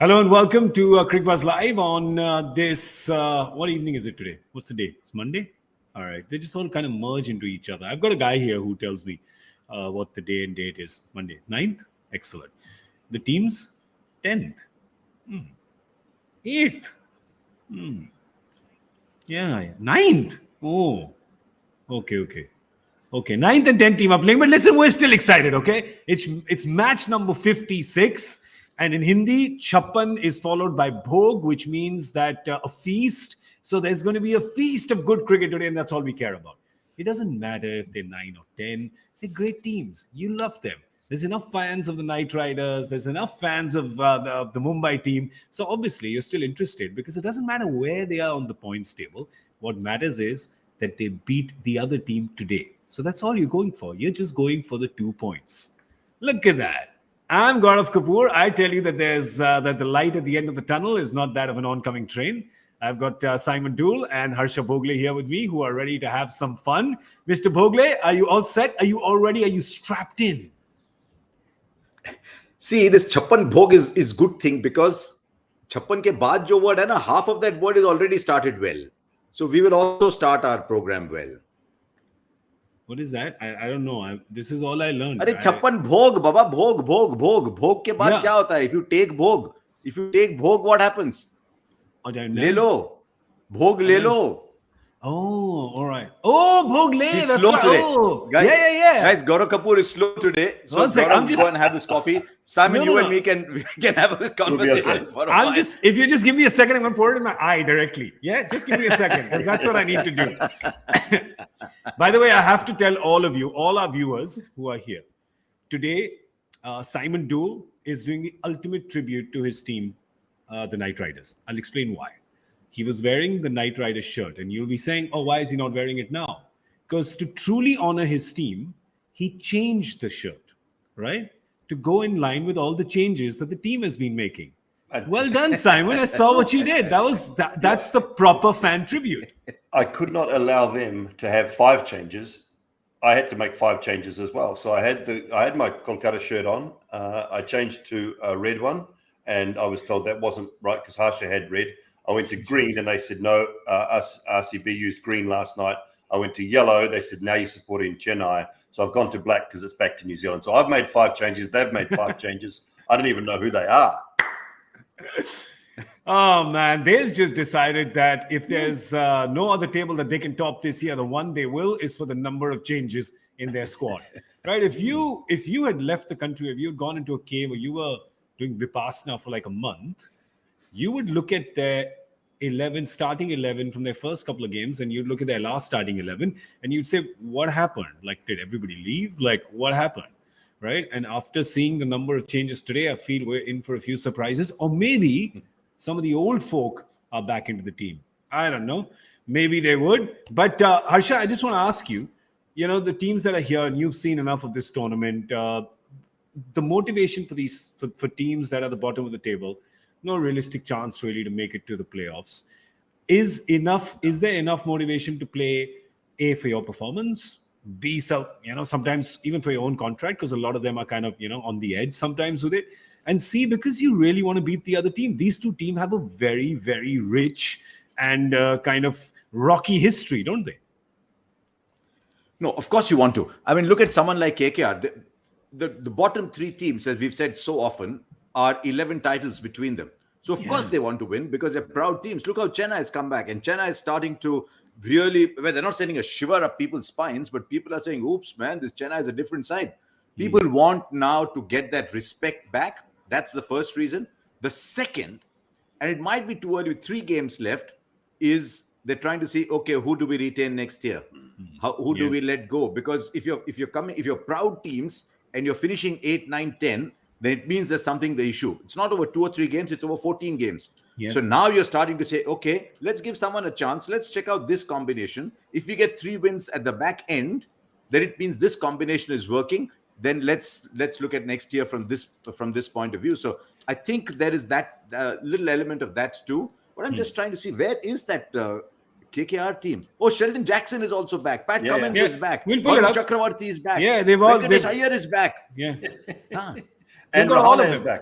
Hello and welcome to Cricbuzz Live on this, what evening is it today? What's the day? It's Monday? All right. They just all kind of merge into each other. I've got a guy here who tells me what the day and date is. Monday. 9th? Excellent. The team's 10th. 8th. Yeah. 9th. Oh. Okay. 9th and 10th team are playing. But listen, we're still excited, okay? It's match number 56. And in Hindi, Chappan is followed by Bhog, which means that a feast. So there's going to be a feast of good cricket today, and that's all we care about. It doesn't matter if they're 9 or 10. They're great teams. You love them. There's enough fans of the Knight Riders. There's enough fans of the Mumbai team. So obviously, you're still interested because it doesn't matter where they are on the points table. What matters is that they beat the other team today. So that's all you're going for. You're just going for the 2 points. Look at that. I'm Gaurav Kapur. I tell you that there's that the light at the end of the tunnel is not that of an oncoming train. I've got Simon Doull and Harsha Bhogle here with me who are ready to have some fun. Mr. Bhogle, are you all set? Are you strapped in? See, this Chappan Bhog is good thing because Chappan ke baad jo word hai na, half of that word is already started well. So we will also start our program well. What is that? I don't know. This is all I learned. Arey Chappan Bhog, Baba, Bhog. Bhog ke baad kya hota hai? If you take Bhog, what happens? Le lo. Bhog le lo. Oh, all right. Oh, Bhogle. He's That's slow right. today. Oh, Guys, yeah. Guys, Gaurav Kapur is slow today. So Gaurav, go and have his coffee. Simon, you and me can have a conversation for a while. If you just give me a second, I'm going to pour it in my eye directly. Yeah, just give me a second because that's what I need to do. By the way, I have to tell all of you, all our viewers who are here, today, Simon Doull is doing the ultimate tribute to his team, the Knight Riders. I'll explain why. He was wearing the Knight Riders shirt, and you'll be saying, oh, why is he not wearing it now? Because to truly honor his team, he changed the shirt, right? To go in line with all the changes that the team has been making. Well done, Simon. I saw what you did. That's the proper fan tribute. I could not allow them to have 5 changes. I had to make 5 changes as well. So I had my Kolkata shirt on. I changed to a red one, and I was told that wasn't right because Harsha had red. I went to green, and they said no. RCB used green last night. I went to yellow. They said now you're supporting Chennai. So I've gone to black because it's back to New Zealand. So I've made 5 changes. They've made 5 changes. I don't even know who they are. Oh, man. They've just decided that if there's no other table that they can top this year, the one they will is for the number of changes in their squad. Right? If you had left the country, if you had gone into a cave or you were doing Vipassana for like a month, you would look at their starting 11 from their first couple of games, and you'd look at their last starting 11, and you'd say, what happened? Like, did everybody leave? Like, what happened? Right? And after seeing the number of changes today, I feel we're in for a few surprises, or maybe some of the old folk are back into the team. I don't know. Maybe they would. But Harsha, I just want to ask you, the teams that are here, and you've seen enough of this tournament, the motivation for teams that are at the bottom of the table, no realistic chance really to make it to the playoffs. Is there enough motivation to play A, for your performance, B, sometimes even for your own contract, because a lot of them are kind of, on the edge sometimes with it, and C, because you really want to beat the other team. These two teams have a very, very rich and kind of rocky history, don't they? No, of course you want to. I mean, look at someone like KKR. The bottom 3 teams, as we've said so often, are 11 titles between them. So, of course, they want to win because they're proud teams. Look how Chennai has come back. And Chennai is starting to really, well, they're not sending a shiver up people's spines, but people are saying, oops, man, this Chennai is a different side. People want now to get that respect back. That's the first reason. The second, and it might be too early with 3 games left, is they're trying to see, okay, who do we retain next year? Who do we let go? Because if you're proud teams and you're finishing 8, 9, 10, then it means there's something the issue. It's not over 2 or 3 games, it's over 14 games. Yeah. So now you're starting to say, okay, let's give someone a chance. Let's check out this combination. If we get 3 wins at the back end, then it means this combination is working. Then let's look at next year from this point of view. So I think there is that little element of that too. But I'm just trying to see, where is that KKR team? Oh, Sheldon Jackson is also back. Pat Cummins is back. We'll pull it up. Chakravarti is back. Yeah, they've all. Venkatesh Iyer is back. Yeah. And Rahane is back.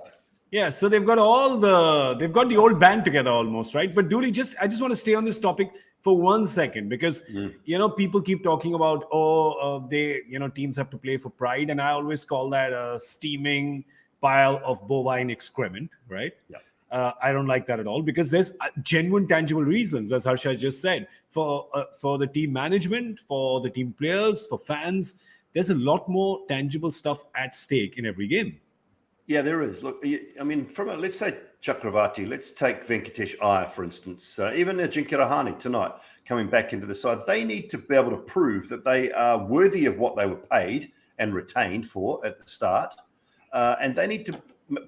Yeah, so they've got the old band together almost, right? But Dooley, I just want to stay on this topic for 1 second because people keep talking about teams have to play for pride, and I always call that a steaming pile of bovine excrement, right? Yeah. I don't like that at all because there's genuine, tangible reasons, as Harsha just said, for the team management, for the team players, for fans. There's a lot more tangible stuff at stake in every game. Yeah, there is. Look, I mean, let's say Chakravarti, let's take Venkatesh Iyer, for instance, even Ajinkya Rahane tonight coming back into the side. They need to be able to prove that they are worthy of what they were paid and retained for at the start. And they need to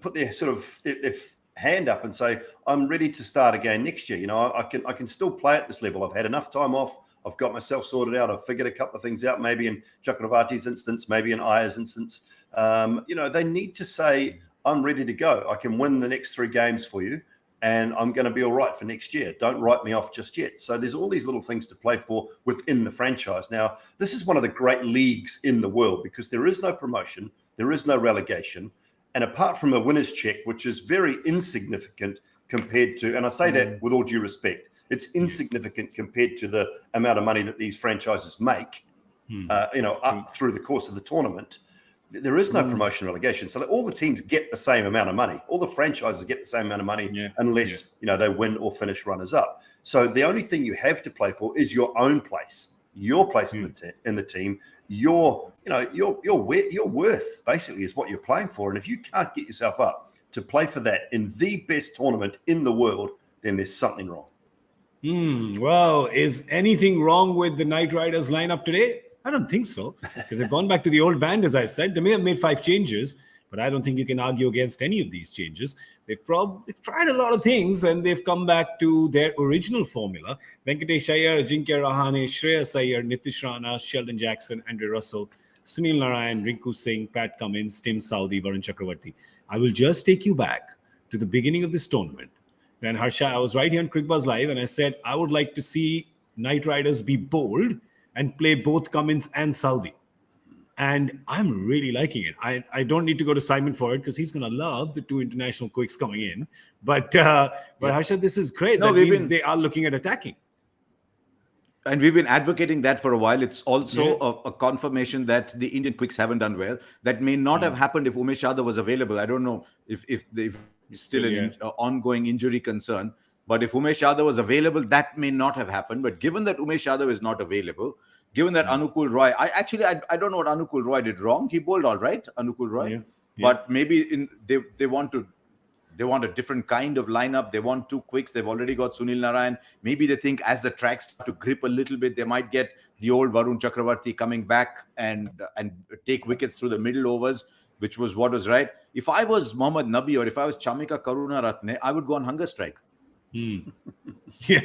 put their their hand up and say, I'm ready to start again next year. I can still play at this level. I've had enough time off. I've got myself sorted out. I've figured a couple of things out, maybe in Chakravarti's instance, maybe in Iyer's instance. They need to say, I'm ready to go. I can win the next 3 games for you, and I'm going to be all right for next year. Don't write me off just yet. So there's all these little things to play for within the franchise. Now, this is one of the great leagues in the world because there is no promotion, there is no relegation. And apart from a winner's check, which is very insignificant compared to, and I say that with all due respect, it's insignificant compared to the amount of money that these franchises make, up through the course of the tournament. There is no promotion relegation. So that all the teams get the same amount of money. All the franchises get the same amount of money unless, they win or finish runners up. So the only thing you have to play for is your own place, your place in the team, your worth basically is what you're playing for. And if you can't get yourself up to play for that in the best tournament in the world, then there's something wrong. Well, is anything wrong with the Knight Riders lineup today? I don't think so, because they've gone back to the old band, as I said. They may have made 5 changes, but I don't think you can argue against any of these changes. They've tried a lot of things, and they've come back to their original formula. Venkatesh Iyer, Ajinkya Rahane, Shreyas Iyer, Nitish Rana, Sheldon Jackson, Andre Russell, Sunil Narayan, Rinku Singh, Pat Cummins, Tim Southee, Varun Chakravarti. I will just take you back to the beginning of this tournament. When Harsha, I was right here on Cricbuzz Live, and I said, I would like to see Knight Riders be bold and play both Cummins and Southee. And I'm really liking it. I don't need to go to Simon for it because he's going to love the 2 international quicks coming in. But Harsha, this is great. That means they are looking at attacking. And we've been advocating that for a while. It's also a confirmation that the Indian quicks haven't done well. That may not have happened if Umesh Yadav was available. I don't know if it's still an ongoing injury concern. But if Umesh Yadav was available, that may not have happened. But given that Umesh Yadav is not available, given that Anukul Roy, I don't know what Anukul Roy did wrong. He bowled all right, Anukul Roy. Yeah. But maybe they want a different kind of lineup. They want 2 quicks. They've already got Sunil Narayan. Maybe they think as the tracks start to grip a little bit, they might get the old Varun Chakravarti coming back and take wickets through the middle overs, which was what was right. If I was Mohammad Nabi or if I was Chamika Karunaratne, I would go on hunger strike. Yeah,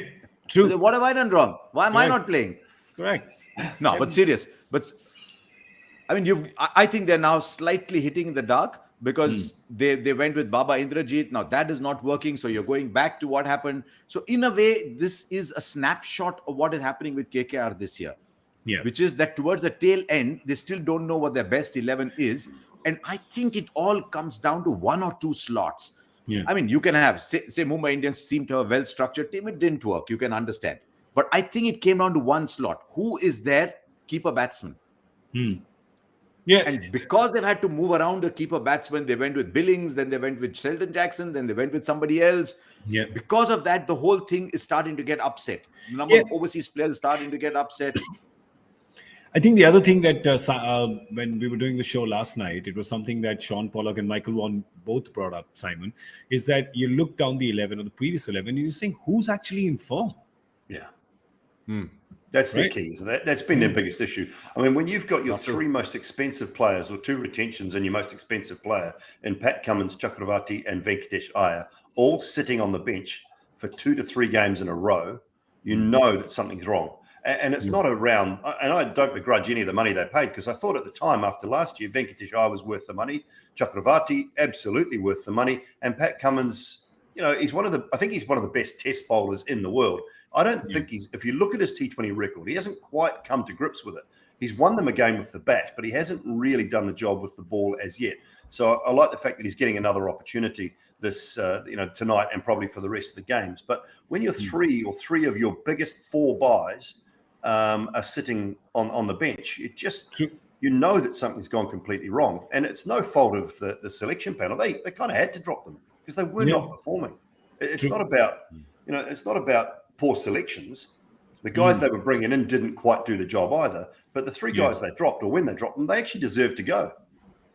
true. What have I done wrong? Why am I not playing? Correct. No, but serious. But I mean, I think they're now slightly hitting in the dark because they went with Baba Indrajit. Now that is not working. So you're going back to what happened. So in a way, this is a snapshot of what is happening with KKR this year. Yeah. Which is that towards the tail end, they still don't know what their best 11 is. And I think it all comes down to 1 or 2 slots. Yeah. I mean, you can have, say Mumbai Indians seem to have a well-structured team. It didn't work. You can understand. But I think it came down to 1 slot. Who is their keeper batsman? Yeah. And because they've had to move around the keeper batsman, they went with Billings, then they went with Sheldon Jackson, then they went with somebody else. Yeah. Because of that, the whole thing is starting to get upset. The number of overseas players starting to get upset. I think the other thing that when we were doing the show last night, it was something that Sean Pollock and Michael Vaughan both brought up, Simon, is that you look down the 11 or the previous 11 and you're saying, who's actually in form? Yeah. That's the key, isn't it? That's been their biggest issue. I mean, when you've got your 3 most expensive players or 2 retentions and your most expensive player in Pat Cummins, Chakravarti and Venkatesh Iyer, all sitting on the bench for 2 to 3 games in a row, you know that something's wrong. And it's not around, and I don't begrudge any of the money they paid because I thought at the time after last year, Venkatesh Iyer was worth the money. Chakravarti, absolutely worth the money. And Pat Cummins, I think he's one of the best test bowlers in the world. I don't think if you look at his T20 record, he hasn't quite come to grips with it. He's won them a game with the bat, but he hasn't really done the job with the ball as yet. So I like the fact that he's getting another opportunity. tonight and probably for the rest of the games. But when you're three of your biggest 4 buys are sitting on the bench, it just True. you know that something's gone completely wrong, and it's no fault of the selection panel. They kind of had to drop them because they were not performing. It's True. not about it's not about poor selections. The guys they were bringing in didn't quite do the job either. But the 3 guys they dropped, or when they dropped them, they actually deserved to go.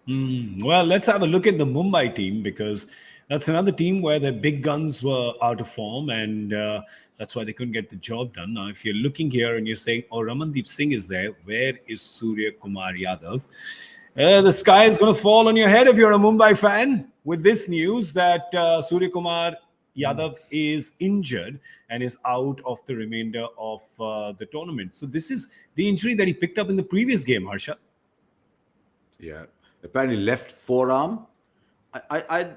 Well, let's have a look at the Mumbai team, because that's another team where the big guns were out of form, and that's why they couldn't get the job done. Now, if you're looking here and you're saying, oh, Ramandeep Singh is there, where is Surya Kumar Yadav? The sky is going to fall on your head if you're a Mumbai fan with this news that Surya Kumar Yadav is injured and is out of the remainder of the tournament. So this is the injury that he picked up in the previous game, Harsha. Yeah, apparently left forearm. I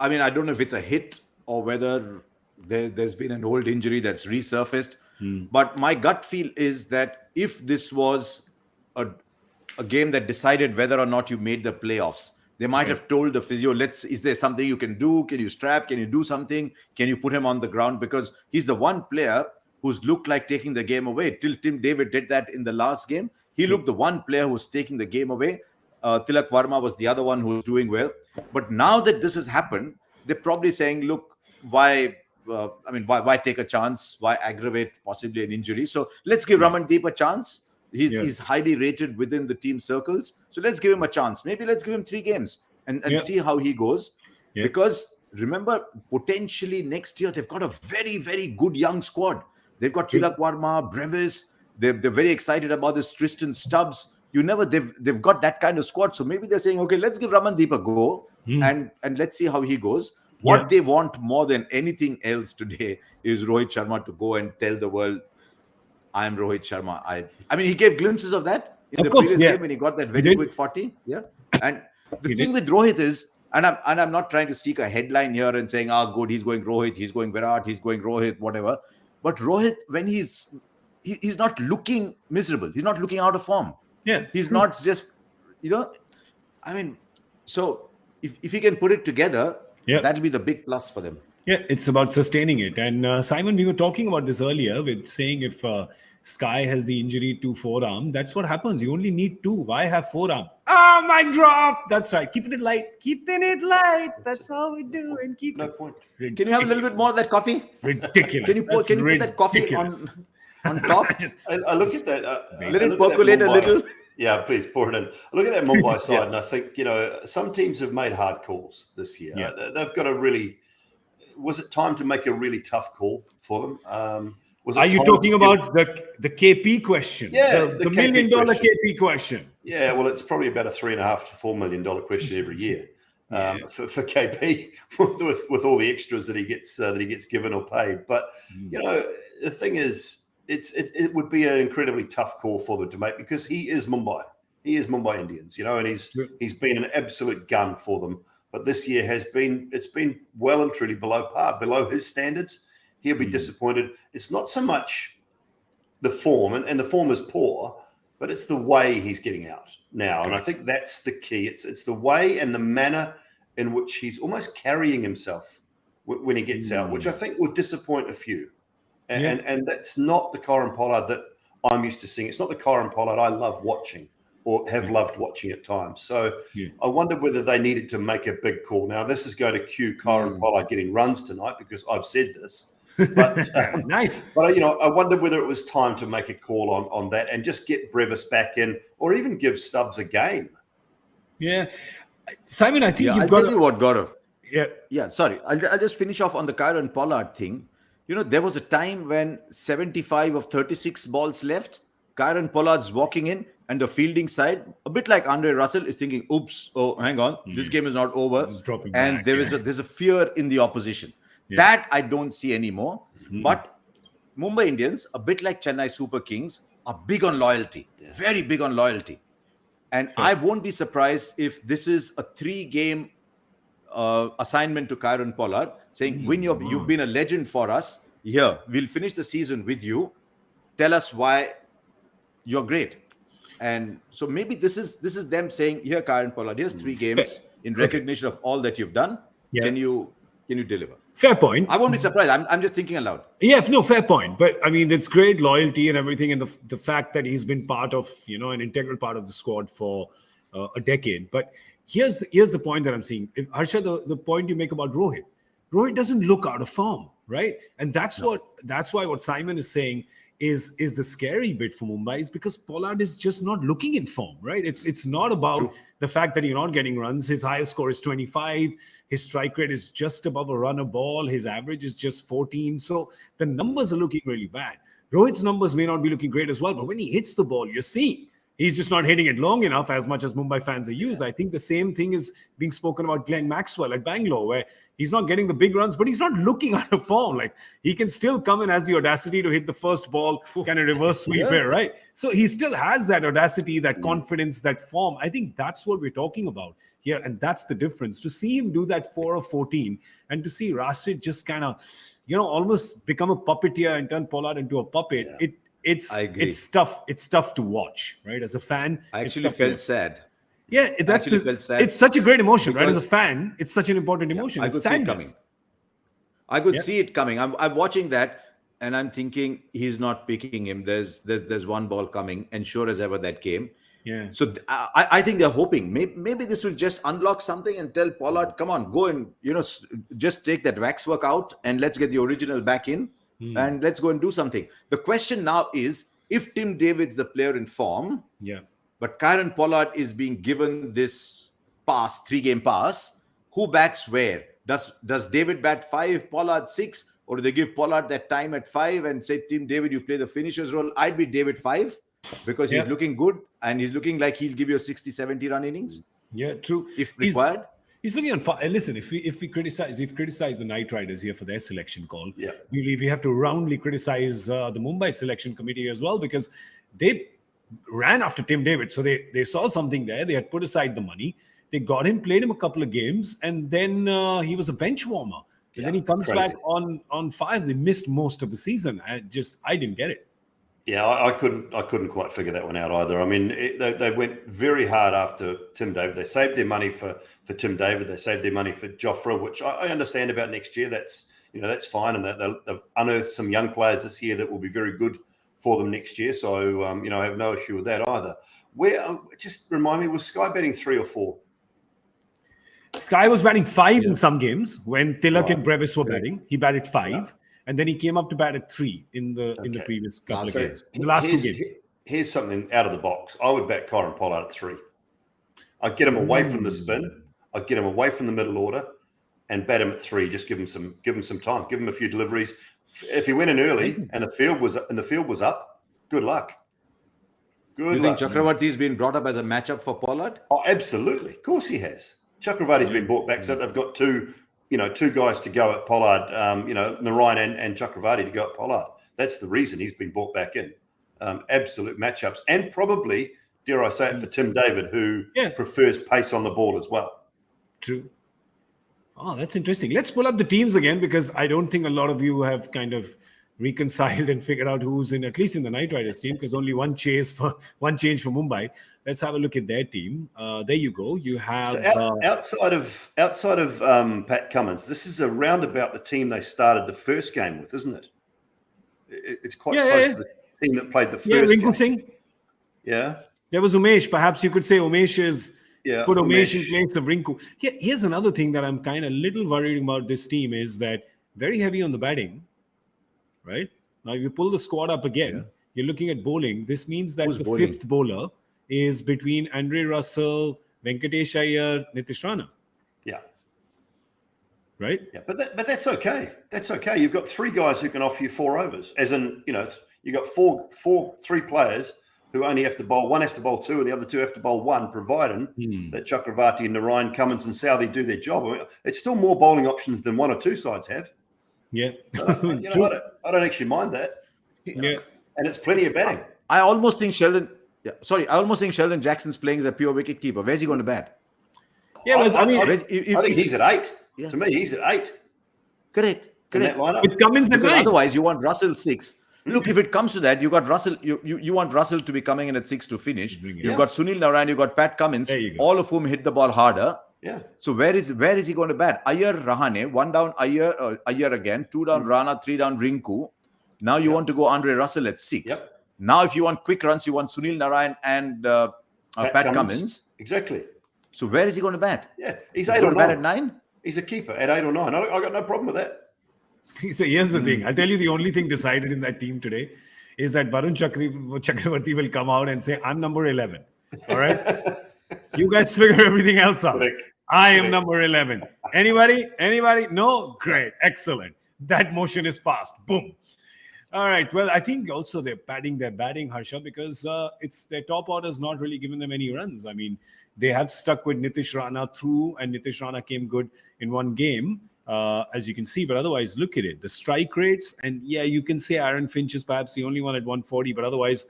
mean, I don't know if it's a hit or whether there's been an old injury that's resurfaced. But my gut feel is that if this was a game that decided whether or not you made the playoffs, they might have told the physio, is there something you can do? Can you strap? Can you do something? Can you put him on the ground? Because he's the one player who's looked like taking the game away. Till Tim David did that in the last game. He looked the one player who's taking the game away. Tilak Varma was the other one who was doing well. But now that this has happened, they're probably saying, look, why take a chance? Why aggravate possibly an injury? So let's give Ramandeep a chance. He's highly rated within the team circles. So let's give him a chance. Maybe let's give him 3 games and see how he goes. Yeah. Because remember, potentially next year, they've got a very, very good young squad. They've got Tilak Varma, Brevis. They're very excited about this Tristan Stubbs. They've got that kind of squad. So maybe they're saying, okay, let's give Ramandeep a go and let's see how he goes. What they want more than anything else today is Rohit Sharma to go and tell the world, I am Rohit Sharma. I mean, he gave glimpses of that in the previous game when he got that very quick 40. Yeah. And the thing with Rohit is, and I'm not trying to seek a headline here and saying, good, he's going Rohit, he's going Virat, he's going Rohit, whatever. But Rohit, when he's not looking miserable, he's not looking out of form. Yeah. He's not just, I mean, so if he can put it together, that'll be the big plus for them. Yeah, it's about sustaining it. And Simon, we were talking about this earlier with saying if Sky has the injury to forearm, that's what happens. You only need 2. Why have forearm? Mic drop. That's right. Keeping it light. Keeping it light. That's how we do. And keep no it. point. Ridiculous. Can you have a little bit more of that coffee? Ridiculous. Can you put that coffee on top? I look at that. Let it percolate a little. Yeah, please pour it in. I look at that Mumbai side, and I think some teams have made hard calls this year. Yeah. They've got a really. Was it time to make a really tough call for them? Are you talking about the KP question? Yeah, the $1 million KP question. Yeah, well, it's probably about a $3.5 to $4 million question every year for KP with all the extras that he gets given or paid. But the thing is, it would be an incredibly tough call for them to make because he is Mumbai. He is Mumbai Indians, and he's been an absolute gun for them. But this year it's been well and truly below par, below his standards. He'll be disappointed. It's not so much the form, and the form is poor, but it's the way he's getting out now. And I think that's the key. It's the way and the manner in which he's almost carrying himself when he gets out, which I think will disappoint a few. And that's not the Kieron Pollard that I'm used to seeing. It's not the Kieron Pollard I love watching or have loved watching at times. So I wondered whether they needed to make a big call. Now, this is going to cue Kieron Pollard getting runs tonight because I've said this. But nice. But I wondered whether it was time to make a call on that and just get Brevis back in or even give Stubbs a game. Yeah. Simon, I think I'll tell you what, Gaurav. Yeah. Sorry. I'll just finish off on the Kieron Pollard thing. There was a time when 75 of 36 balls left, Kieron Pollard's walking in and the fielding side, a bit like Andre Russell, is thinking, oops, hang on, this game is not over. And there's a fear in the opposition. That I don't see anymore. But Mumbai Indians, a bit like Chennai Super Kings, are big on loyalty, very big on loyalty. And I won't be surprised if this is a 3-game assignment to Kieron Pollard, saying, you've been a legend for us. Here, we'll finish the season with you. Tell us why you're great. And so maybe this is them saying, here, Kieron Pollard, here's 3 games in recognition of all that you've done. Yeah. Can you deliver? Fair point. I won't be surprised. I'm just thinking aloud. Yeah, no, fair point. But I mean, it's great loyalty and everything, and the fact that he's been part of, an integral part of the squad for a decade. But here's the point that I'm seeing. If Harsha, the point you make about Rohit doesn't look out of form, right? And that's why what Simon is saying is the scary bit for Mumbai is because Pollard is just not looking in form, right? It's not about the fact that you're not getting runs. His highest score is 25. His strike rate is just above a run a ball. His average is just 14. So the numbers are looking really bad. Rohit's numbers may not be looking great as well, but when he hits the ball, you're seeing he's just not hitting it long enough as much as Mumbai fans are used. I think the same thing is being spoken about Glenn Maxwell at Bangalore, where he's not getting the big runs, but he's not looking out of form. Like, he can still come and has the audacity to hit the first ball, kind of reverse sweep here, right? So he still has that audacity, that confidence, that form. I think that's what we're talking about here, and that's the difference. To see him do that 4 of 14, and to see Rashid just kind of, almost become a puppeteer and turn Pollard into a puppet, it's tough. It's tough to watch, right? As a fan, I actually felt sad. Yeah, it's such a great emotion, right? As a fan, it's such an important emotion. I could see it coming. I could see it coming. I'm watching that, and I'm thinking he's not picking him. There's one ball coming, and sure as ever that came. Yeah. So I think they're hoping maybe this will just unlock something and tell Pollard, come on, go and just take that waxwork out and let's get the original back in and let's go and do something. The question now is, if Tim David's the player in form, but Kieron Pollard is being given this 3-game pass, who bats where? Does David bat 5, Pollard 6, or do they give Pollard that time at 5 and say, Tim David, you play the finisher's role? I'd be David 5 because he's looking good and he's looking like he'll give you a 60-70 run innings. Yeah, true. If required. He's looking on fire. Listen, if we criticize the Knight Riders here for their selection call, we have to roundly criticize the Mumbai selection committee as well, because they ran after Tim David. So they saw something there. They had put aside the money. They got him, played him a couple of games, and then he was a bench warmer. And then he comes back on 5. They missed most of the season. I didn't get it. Yeah, I couldn't quite figure that one out either. I mean, they went very hard after Tim David. They saved their money for Tim David. They saved their money for Jofra, which I understand about next year. That's fine, and they've unearthed some young players this year that will be very good for them next year. So I have no issue with that either. Just remind me, was Sky batting 3 or 4? Sky was batting 5 in some games when Tilak and Brevis were batting. He batted 5. Yeah. And then he came up to bat at 3 in the previous couple of games. In the last 2 games. Here's something out of the box. I would bat Kieron Pollard at 3. I'd get him away from the spin. I'd get him away from the middle order and bat him at 3. Just give him some time. Give him a few deliveries. If he went in early and the field was up, good luck. You think Chakravarti's been brought up as a matchup for Pollard? Oh, absolutely. Of course he has. Chakravarti's been brought back, so they've got two guys to go at Pollard, Narayan and Chakravarti to go at Pollard. That's the reason he's been brought back in. Absolute matchups. And probably, dare I say it, for Tim David, who prefers pace on the ball as well. True. Oh, that's interesting. Let's pull up the teams again, because I don't think a lot of you have kind of reconciled and figured out who's in, at least in the Knight Riders team, because only one change for Mumbai. Let's have a look at their team. There you go. You have outside of Pat Cummins. This is around about the team they started the first game with, isn't it? It's quite close to the team that played the first. Yeah, Rinku Singh. Yeah, there was Umesh. Perhaps you could say Umesh is put Umesh in place of Rinku. Here's another thing that I'm kind of a little worried about this team is that very heavy on the batting. Right now, if you pull the squad up again, you're looking at bowling. This means that the fifth bowler is between Andre Russell, Venkatesh Iyer, Nitish Rana. Yeah. Right? Yeah, but that's okay. That's okay. You've got 3 guys who can offer you 4 overs. As in, you've got 3 players who only have to bowl. One has to bowl 2 and the other 2 have to bowl 1, providing that Chakravarti and Narayan, Cummins and Southey do their job. I mean, it's still more bowling options than 1 or 2 sides have. Yeah. I don't actually mind that. Yeah. And it's plenty of batting. I almost think Sheldon Jackson's playing as a pure wicket keeper. Where's he going to bat? Yeah, I think he's at 8. Yeah. To me, he's at 8. Correct. With Cummins at 9. Otherwise, you want Russell 6. Look, if it comes to that, you got Russell. You want Russell to be coming in at 6 to finish. You've got Sunil Narayan, you've got Pat Cummins, all of whom hit the ball harder. Yeah. So where is he going to bat? Iyer, Rahane, 1 down, Iyer again, 2 down, Rana, 3 down, Rinku. Now you want to go Andre Russell at 6. Yep. Now if you want quick runs, you want Sunil Narayan and Pat Cummins. Exactly. So where is he going to bat? Yeah. He's He's 8 going or to bat 9. at 9? He's a keeper at 8 or 9. I got no problem with that. So here's the thing. I'll tell you the only thing decided in that team today is that Varun Chakravarti will come out and say, I'm number 11. All right? You guys figure everything else out. Correct. I am number 11. Anybody? No? Great. Excellent. That motion is passed. Boom. All right. Well, I think also they're padding their batting, Harsha, because it's their top order's not really given them any runs. I mean, they have stuck with Nitish Rana through, and Nitish Rana came good in one game, as you can see. But otherwise, look at it. The strike rates, and yeah, you can say Aaron Finch is perhaps the only one at 140, but otherwise,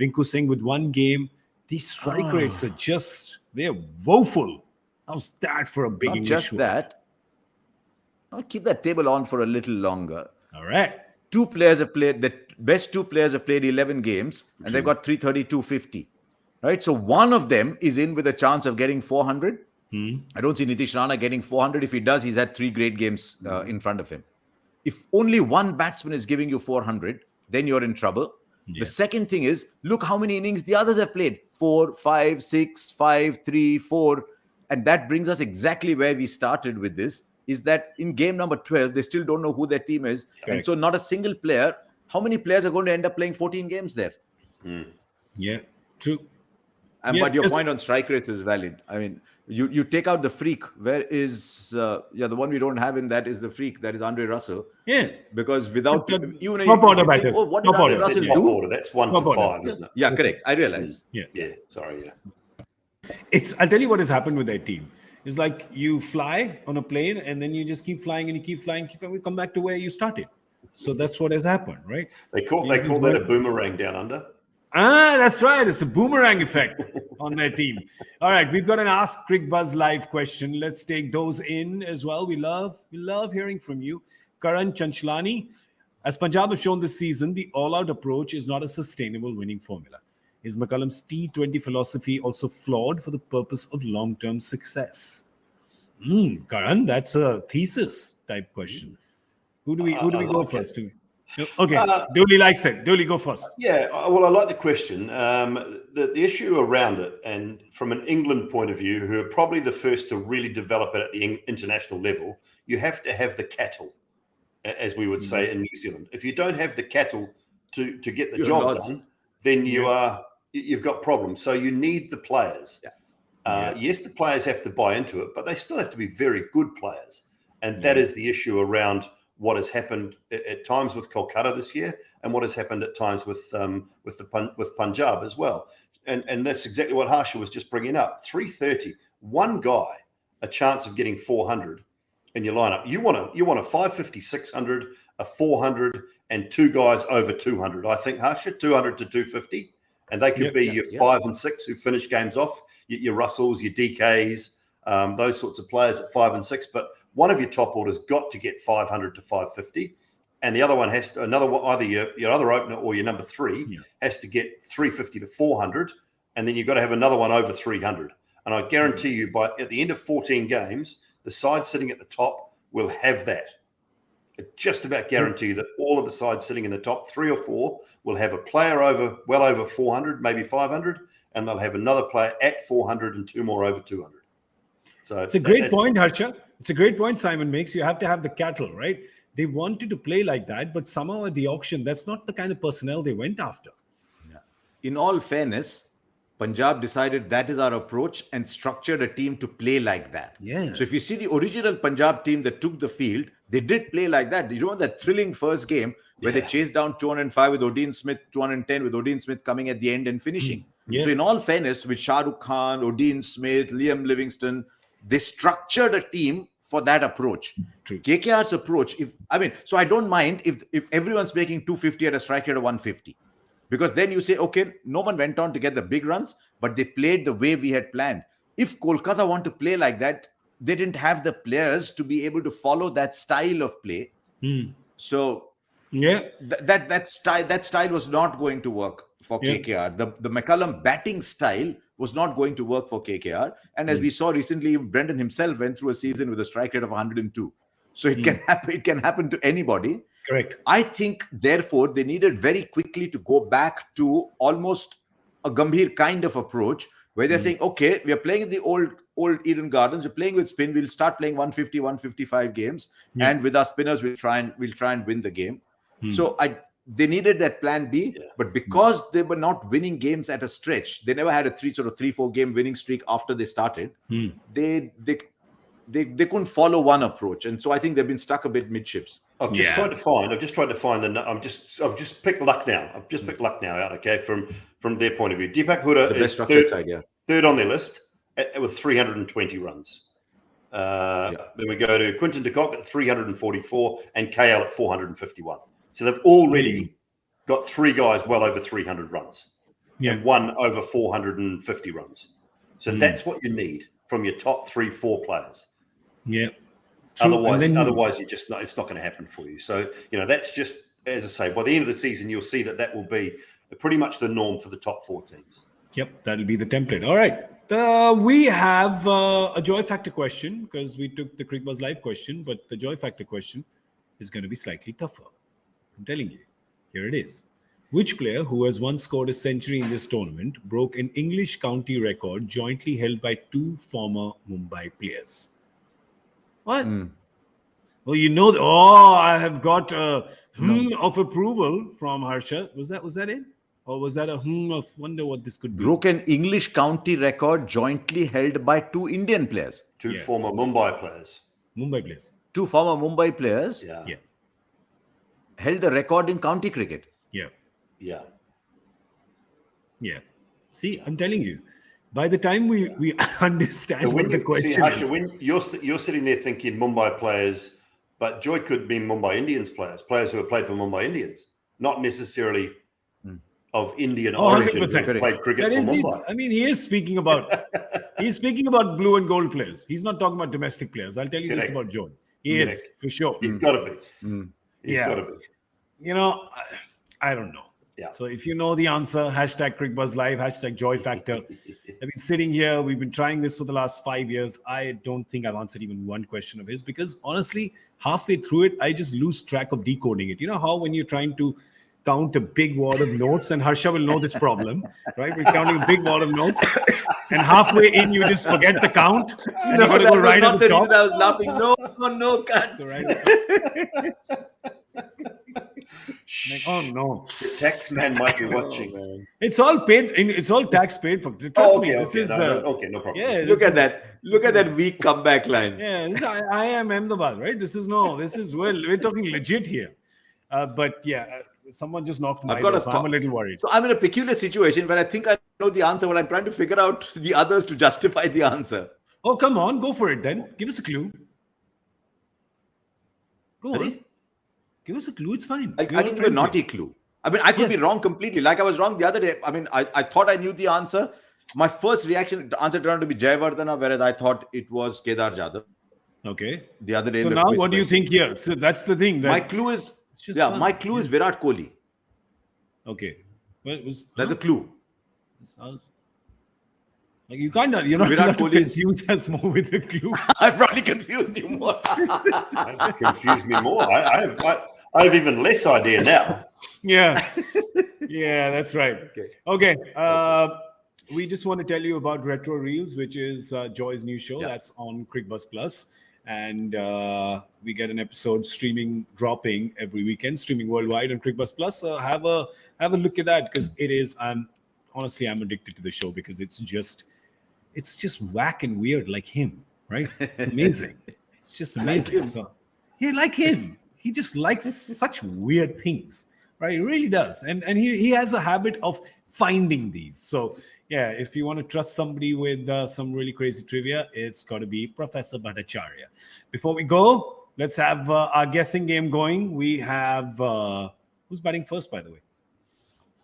Rinku Singh with one game, these strike rates are just, they're woeful. How's that for a big Not English just word? that. I'll keep that table on for a little longer. All right. The best 2 players have played 11 games, and they've got 330, 250. Right? So one of them is in with a chance of getting 400. I don't see Nitish Rana getting 400. If he does, he's had 3 great games in front of him. If only one batsman is giving you 400, then you're in trouble. Yeah. The second thing is, look how many innings the others have played. 4, 5, 6, 5, 3, 4. And that brings us exactly where we started with this, is that in game number 12, they still don't know who their team is. Correct. And so not a single player. How many players are going to end up playing 14 games there? Yeah, true. But your point on strike rates is valid. I mean, you take out the freak. Where is the one we don't have in that is the freak. That is Andre Russell. Yeah. Because without even top order batters. What did Andre Russell do? Top order. That's 1 to 5, isn't it? Yeah, correct. I realize. Yeah. Sorry. Yeah. I'll tell you what has happened with that team. It's like you fly on a plane and then you just keep flying and you keep flying. We come back to where you started. So that's what has happened, right? They call that a boomerang down under. That's right. It's a boomerang effect on their team. All right, we've got an Ask Cricbuzz live question. Let's take those in as well. We love hearing from you. Karan Chanchlani, as Punjab have shown this season, the all-out approach is not a sustainable winning formula. Is McCullum's T20 philosophy also flawed for the purpose of long-term success? Karan, that's a thesis type question. Who do we go first to? Okay, Dooley likes it. Dooley, go first. Yeah, well, I like the question. The issue around it, and from an England point of view, who are probably the first to really develop it at the international level, you have to have the cattle, as we would say in New Zealand. If you don't have the cattle to get the job done, then you've got problems. So you need the players. Yes, the players have to buy into it, but they still have to be very good players. And that is the issue around what has happened at times with Kolkata this year, and what has happened at times with Punjab as well. And that's exactly what Harsha was just bringing up. 330, one guy, a chance of getting 400 in your lineup. You want a 550, 600, a 400, and 2 guys over 200. I think, Harsha, 200 to 250, and they could be your 5 and 6 who finish games off, your Russells, your DKs, those sorts of players at 5 and 6. But one of your top orders got to get 500 to 550, and the other one has to, either your other opener or your number 3 has to get 350 to 400, and then you've got to have another one over 300. And I guarantee you, at the end of 14 games, the side sitting at the top will have that. I just about guarantee you that all of the sides sitting in the top 3 or 4 will have a player well over 400, maybe 500, and they'll have another player at 400 and 2 more over 200. So it's a great point, Harsha. It's a great point Simon makes. You have to have the cattle, right? They wanted to play like that, but somehow at the auction, that's not the kind of personnel they went after. In all fairness, Punjab decided that is our approach and structured a team to play like that. Yeah. So if you see the original Punjab team that took the field, they did play like that. You remember that thrilling first game where they chased down 205 with Odin Smith, 210 with Odin Smith coming at the end and finishing. So in all fairness, with Shah Rukh Khan, Odin Smith, Liam Livingston, they structured a team for that approach. True. KKR's approach, so I don't mind if everyone's making 250 at a strike rate of 150. Because then you say, okay, no one went on to get the big runs, but they played the way we had planned. If Kolkata want to play like that, they didn't have the players to be able to follow that style of play. So that style was not going to work for KKR. The McCullum batting style was not going to work for KKR. And as we saw recently, Brendan himself went through a season with a strike rate of 102. So it can happen. It can happen to anybody. Correct. I think, therefore, they needed very quickly to go back to almost a Gambhir kind of approach, where they're saying, okay, we are playing in the old Eden Gardens. We're playing with spin. We'll start playing 150, 155 games, and with our spinners, we'll try and win the game. So they needed that plan B, but because they were not winning games at a stretch, they never had a 3-4 game winning streak after they started. They couldn't follow one approach, and so I think they've been stuck a bit midships. I've just tried to find I've just picked Lucknow. I've just picked Lucknow out, okay, from their point of view. Deepak Hooda is third on their list with 320 runs. Then we go to Quinton de Kock at 344 and KL at 451. So they've already got 3 guys well over 300 runs and 1 over 450 runs. So that's what you need from your top 3-4 players. Yeah. Otherwise, it's not going to happen for you. So, that's just, as I say, by the end of the season, you'll see that will be pretty much the norm for the top 4 teams. Yep, that'll be the template. All right. We have a joy factor question because we took the Cricbuzz live question, but the joy factor question is going to be slightly tougher. I'm telling you. Here it is. Which player who has once scored a century in this tournament broke an English county record jointly held by 2 former Mumbai players? What? Well, I have got a of approval from Harsha. Was that it? Or was that a of wonder what this could be? Broke an English county record jointly held by 2 Indian players. 2 former Mumbai players. 2 former Mumbai players held the record in county cricket. Yeah. See, I'm telling you. By the time we understand what the question Harsha, is. when you're sitting there thinking Mumbai players, but Joy could be Mumbai Indians players who have played for Mumbai Indians, not necessarily of Indian origin who have played cricket for Mumbai. I mean, he is speaking about blue and gold players. He's not talking about domestic players. I'll tell you this about Joy. He is, for sure. He's got to be. He's got to be. I don't know. Yeah. So if you know the answer, hashtag Cricbuzz Live, hashtag Joy Factor. I've been sitting here. We've been trying this for the last 5 years. I don't think I've answered even one question of his because honestly, halfway through it, I just lose track of decoding it. You know how when you're trying to count a big wad of notes, and Harsha will know this problem, right? We're counting a big wad of notes, and halfway in, you just forget the count. And you got to go right at the top. I was laughing. No, cut. Oh no! The tax man might be watching. It's all paid. It's all tax paid for. Trust me. This is no problem. Yeah. Look at that. Look at that weak comeback line. Yeah, this is, I am Ahmedabad, right? This is we're talking legit here. But yeah, someone just knocked my door, so I'm a little worried. So I'm in a peculiar situation where I think I know the answer, but I'm trying to figure out the others to justify the answer. Oh, come on, go for it then. Give us a clue. Go on. Give us a clue. It's fine. I give you a naughty clue. I mean, I could be wrong completely. Like I was wrong the other day. I mean, I thought I knew the answer. My first reaction, the answer turned out to be Jayawardena, whereas I thought it was Kedar Jadhav. Okay. The other day. So now what do you think here? So that's the thing. My clue is, my clue is Virat Kohli. Okay. Well, that's a clue. Like you you're not Virat Kohli confuse us more with the clue. I've probably confused you more. Confused me more. I have even less idea now. Yeah, that's right. Okay. We just want to tell you about Retro Reels, which is Joy's new show. That's on Cricbuzz Plus, and we get an episode dropping every weekend, streaming worldwide on Cricbuzz Plus. So have a look at that because it is. Honestly, I'm addicted to the show because it's just whack and weird like him, right? It's amazing. It's just amazing. Like him. He just likes such weird things, right? He really does. And he has a habit of finding these. So yeah, if you want to trust somebody with some really crazy trivia, it's got to be Professor Bhattacharya. Before we go, let's have our guessing game going. We have who's batting first, by the way?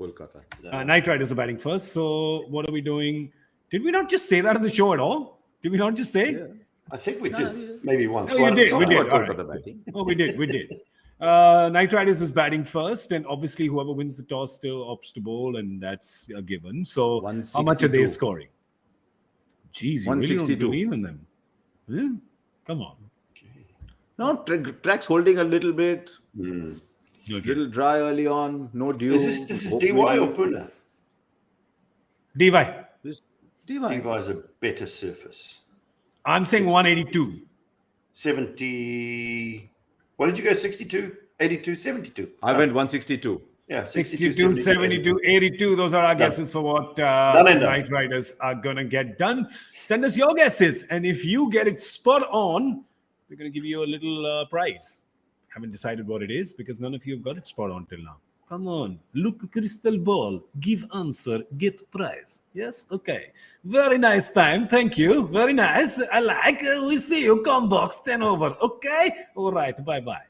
Kolkata. Knight Riders are batting first. So what are we doing? Did we not just say that on the show at all? Did we not just say? Yeah. I think we did. Maybe once. Oh, we did. We did. All right. Oh, we did. Knight Riders is batting first, and obviously whoever wins the toss still opts to bowl, and that's a given. So how much are they scoring? Jeez, you really don't 162. believe in them. Huh? Come on. No, track's holding a little bit. Hmm. Okay. Little dry early on. No dew. This is Hopefully- DY or Pune? DY. This DY. DY is a better surface. I'm saying 182. 70. What did you go? 62, 82, 72. I went 162. Yeah, 62, 72, 82. Those are our guesses for what Done and done. Night Riders are going to get done. Send us your guesses. And if you get it spot on, we're going to give you a little prize. Haven't decided what it is because none of you have got it spot on till now. Come on. Look, crystal ball. Give answer. Get prize. Yes? Okay. Very nice time. Thank you. Very nice. I like. We see you. Combox 10 over. Okay? All right. Bye-bye.